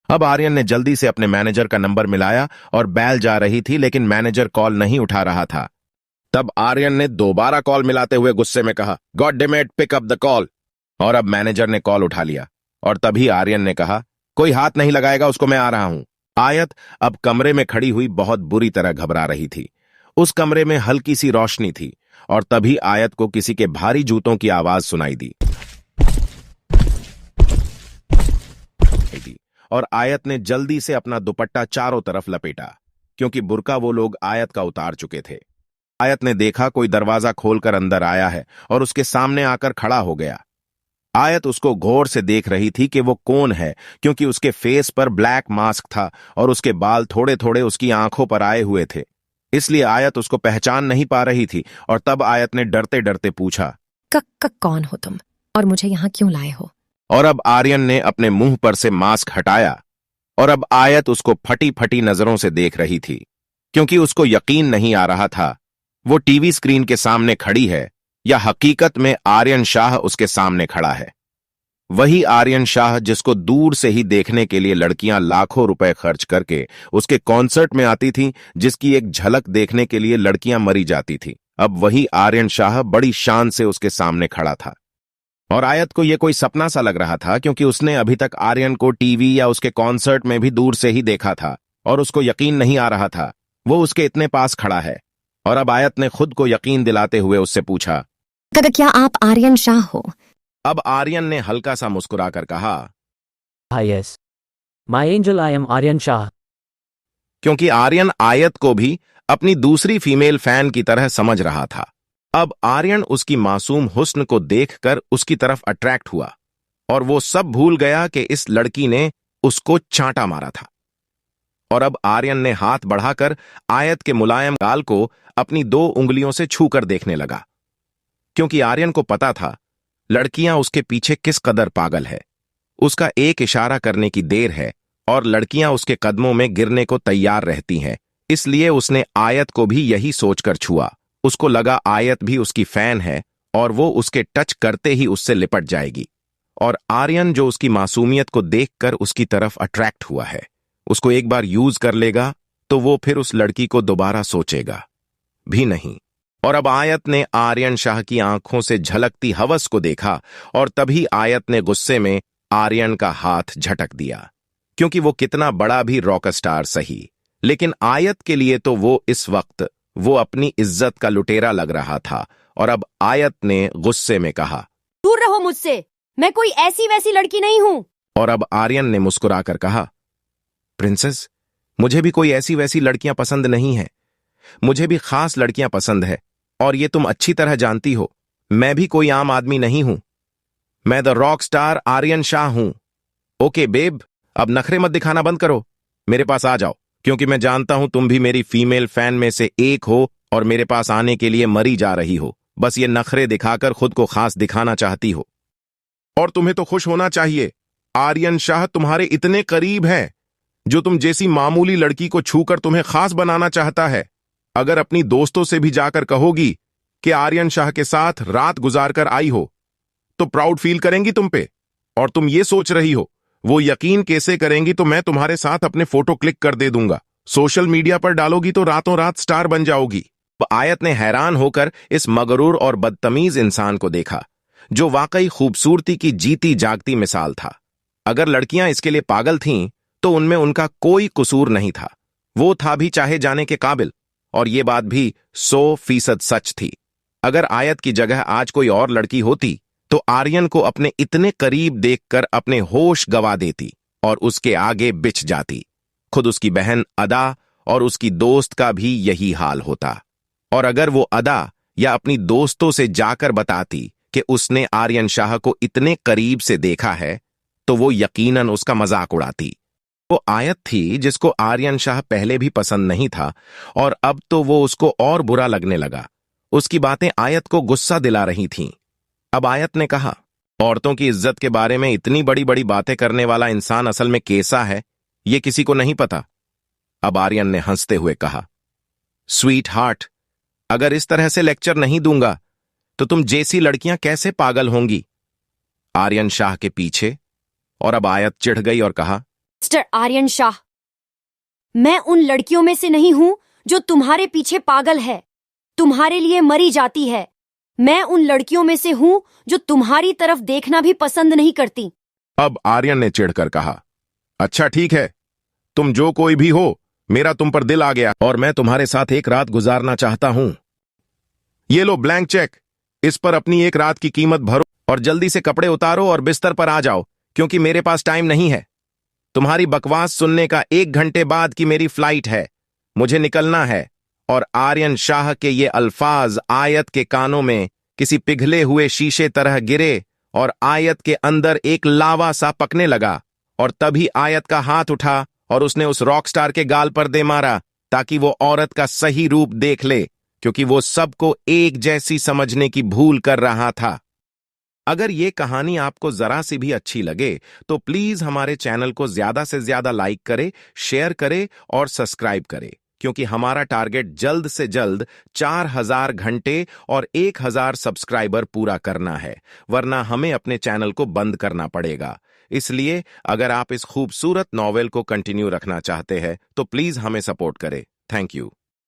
अब आर्यन ने जल्दी से अपने मैनेजर का नंबर मिलाया और बैल जा रही थी, लेकिन मैनेजर कॉल नहीं उठा रहा था। तब आर्यन ने दोबारा कॉल मिलाते हुए गुस्से में कहा, god damn it, pick up the call. और अब मैनेजर ने कॉल उठा लिया और तभी आर्यन ने कहा, कोई हाथ नहीं लगाएगा उसको, मैं आ रहा हूं। आयत अब कमरे में खड़ी हुई बहुत बुरी तरह घबरा रही थी। उस कमरे में हल्की सी रोशनी थी और तभी आयत को किसी के भारी जूतों की आवाज सुनाई दी और आयत ने जल्दी से अपना दुपट्टा चारों तरफ लपेटा, क्योंकि बुर्का वो लोग आयत का उतार चुके थे। आयत ने देखा कोई दरवाजा खोलकर अंदर आया है और उसके सामने आकर खड़ा हो गया। आयत उसको गौर से देख रही थी कि वो कौन है, क्योंकि उसके फेस पर ब्लैक मास्क था और उसके बाल थोड़े थोड़े उसकी आंखों पर आए हुए थे, इसलिए आयत उसको पहचान नहीं पा रही थी। और तब आयत ने डरते डरते पूछा, कौन हो तुम और मुझे यहां क्यों लाए हो? और अब आर्यन ने अपने मुंह पर से मास्क हटाया और अब आयत उसको फटी फटी नजरों से देख रही थी, क्योंकि उसको यकीन नहीं आ रहा था वो टीवी स्क्रीन के सामने खड़ी है या हकीकत में आर्यन शाह उसके सामने खड़ा है। वही आर्यन शाह जिसको दूर से ही देखने के लिए लड़कियां लाखों रुपए खर्च करके उसके कॉन्सर्ट में आती थीं, जिसकी एक झलक देखने के लिए लड़कियां मरी जाती थीं। अब वही आर्यन शाह बड़ी शान से उसके सामने खड़ा था और आयत को यह कोई सपना सा लग रहा था, क्योंकि उसने अभी तक आर्यन को टीवी या उसके कॉन्सर्ट में भी दूर से ही देखा था और उसको यकीन नहीं आ रहा था वो उसके इतने पास खड़ा है। और अब आयत ने खुद को यकीन दिलाते हुए उससे पूछा, क्या आप आर्यन शाह हो? अब आर्यन ने हल्का सा मुस्कुराकर कहा, yes my angel, I am Aryan Shah. क्योंकि आर्यन आयत को भी अपनी दूसरी फीमेल फैन की तरह समझ रहा था। अब आर्यन उसकी मासूम हुस्न को देखकर उसकी तरफ अट्रैक्ट हुआ और वो सब भूल गया कि इस लड़की ने उसको चांटा मारा था। और अब आर्यन ने हाथ बढ़ाकर आयत के मुलायम गाल को अपनी 2 उंगलियों से छूकर देखने लगा, क्योंकि आर्यन को पता था लड़कियां उसके पीछे किस कदर पागल है। उसका एक इशारा करने की देर है और लड़कियां उसके कदमों में गिरने को तैयार रहती हैं। इसलिए उसने आयत को भी यही सोचकर छुआ। उसको लगा आयत भी उसकी फैन है और वो उसके टच करते ही उससे लिपट जाएगी। और आर्यन जो उसकी मासूमियत को देखकर उसकी तरफ अट्रैक्ट हुआ है, उसको एक बार यूज कर लेगा तो वो फिर उस लड़की को दोबारा सोचेगा भी नहीं। और अब आयत ने आर्यन शाह की आंखों से झलकती हवस को देखा और तभी आयत ने गुस्से में आर्यन का हाथ झटक दिया, क्योंकि वो कितना बड़ा भी रॉक स्टार सही, लेकिन आयत के लिए तो वो इस वक्त वो अपनी इज्जत का लुटेरा लग रहा था। और अब आयत ने गुस्से में कहा, दूर रहो मुझसे, मैं कोई ऐसी वैसी लड़की नहीं हूं। और अब आर्यन ने मुस्कुराकर कहा, प्रिंसेस, मुझे भी कोई ऐसी वैसी लड़कियां पसंद नहीं है, मुझे भी खास लड़कियां पसंद है और ये तुम अच्छी तरह जानती हो। मैं भी कोई आम आदमी नहीं हूं, मैं the rock star Aryan Shah हूं। ओके बेब, अब नखरे मत दिखाना बंद करो, मेरे पास आ जाओ, क्योंकि मैं जानता हूं तुम भी मेरी फीमेल फैन में से एक हो और मेरे पास आने के लिए मरी जा रही हो। बस ये नखरे दिखाकर खुद को खास दिखाना चाहती हो। और तुम्हें तो खुश होना चाहिए, आर्यन शाह तुम्हारे इतने करीब है जो तुम जैसी मामूली लड़की को छूकर तुम्हें खास बनाना चाहता है। अगर अपनी दोस्तों से भी जाकर कहोगी कि आर्यन शाह के साथ रात गुजार कर आई हो तो प्राउड फील करेंगी तुम पे। और तुम ये सोच रही हो वो यकीन कैसे करेंगी, तो मैं तुम्हारे साथ अपने फोटो क्लिक कर दे दूंगा, सोशल मीडिया पर डालोगी तो रातों रात स्टार बन जाओगी। आयत ने हैरान होकर इस मगरूर और बदतमीज इंसान को देखा, जो वाकई खूबसूरती की जीती जागती मिसाल था। अगर लड़कियां इसके लिए पागल थीं तो उनमें उनका कोई कसूर नहीं था, वो था भी चाहे जाने के काबिल। और ये बात भी 100% सच थी। अगर आयत की जगह आज कोई और लड़की होती तो आर्यन को अपने इतने करीब देखकर अपने होश गवा देती और उसके आगे बिछ जाती। खुद उसकी बहन अदा और उसकी दोस्त का भी यही हाल होता। और अगर वो अदा या अपनी दोस्तों से जाकर बताती कि उसने आर्यन शाह को इतने करीब से देखा है तो वो यकीनन उसका मजाक उड़ाती। वो आयत थी जिसको आर्यन शाह पहले भी पसंद नहीं था और अब तो वो उसको और बुरा लगने लगा। उसकी बातें आयत को गुस्सा दिला रही थीं। अब आयत ने कहा, औरतों की इज्जत के बारे में इतनी बड़ी बड़ी बातें करने वाला इंसान असल में कैसा है ये किसी को नहीं पता। अब आर्यन ने हंसते हुए कहा, स्वीट हार्ट, अगर इस तरह से लेक्चर नहीं दूंगा तो तुम जैसी लड़कियां कैसे पागल होंगी आर्यन शाह के पीछे। और अब आयत चिढ़ गई और कहा, मिस्टर आर्यन शाह, मैं उन लड़कियों में से नहीं हूं जो तुम्हारे पीछे पागल है, तुम्हारे लिए मरी जाती है। मैं उन लड़कियों में से हूं जो तुम्हारी तरफ देखना भी पसंद नहीं करती। अब आर्यन ने चिढ़कर कहा, अच्छा ठीक है, तुम जो कोई भी हो, मेरा तुम पर दिल आ गया और मैं तुम्हारे साथ एक रात गुजारना चाहता हूं। ये लो ब्लैंक चेक, इस पर अपनी एक रात की कीमत भरो और जल्दी से कपड़े उतारो और बिस्तर पर आ जाओ, क्योंकि मेरे पास टाइम नहीं है। तुम्हारी बकवास सुनने का 1 घंटे बाद की मेरी फ्लाइट है, मुझे निकलना है। और आर्यन शाह के ये अल्फाज आयत के कानों में किसी पिघले हुए शीशे तरह गिरे और आयत के अंदर एक लावा सा पकने लगा। और तभी आयत का हाथ उठा और उसने उस रॉकस्टार के गाल पर दे मारा, ताकि वो औरत का सही रूप देख ले, क्योंकि वो सबको एक जैसी समझने की भूल कर रहा था। अगर ये कहानी आपको जरा सी भी अच्छी लगे तो प्लीज हमारे चैनल को ज्यादा से ज्यादा लाइक करे, शेयर करे और सब्सक्राइब करे, क्योंकि हमारा टारगेट जल्द से जल्द 4000 घंटे और 1000 सब्सक्राइबर पूरा करना है, वरना हमें अपने चैनल को बंद करना पड़ेगा। इसलिए अगर आप इस खूबसूरत नॉवेल को कंटिन्यू रखना चाहते हैं तो प्लीज हमें सपोर्ट करें। Thank you.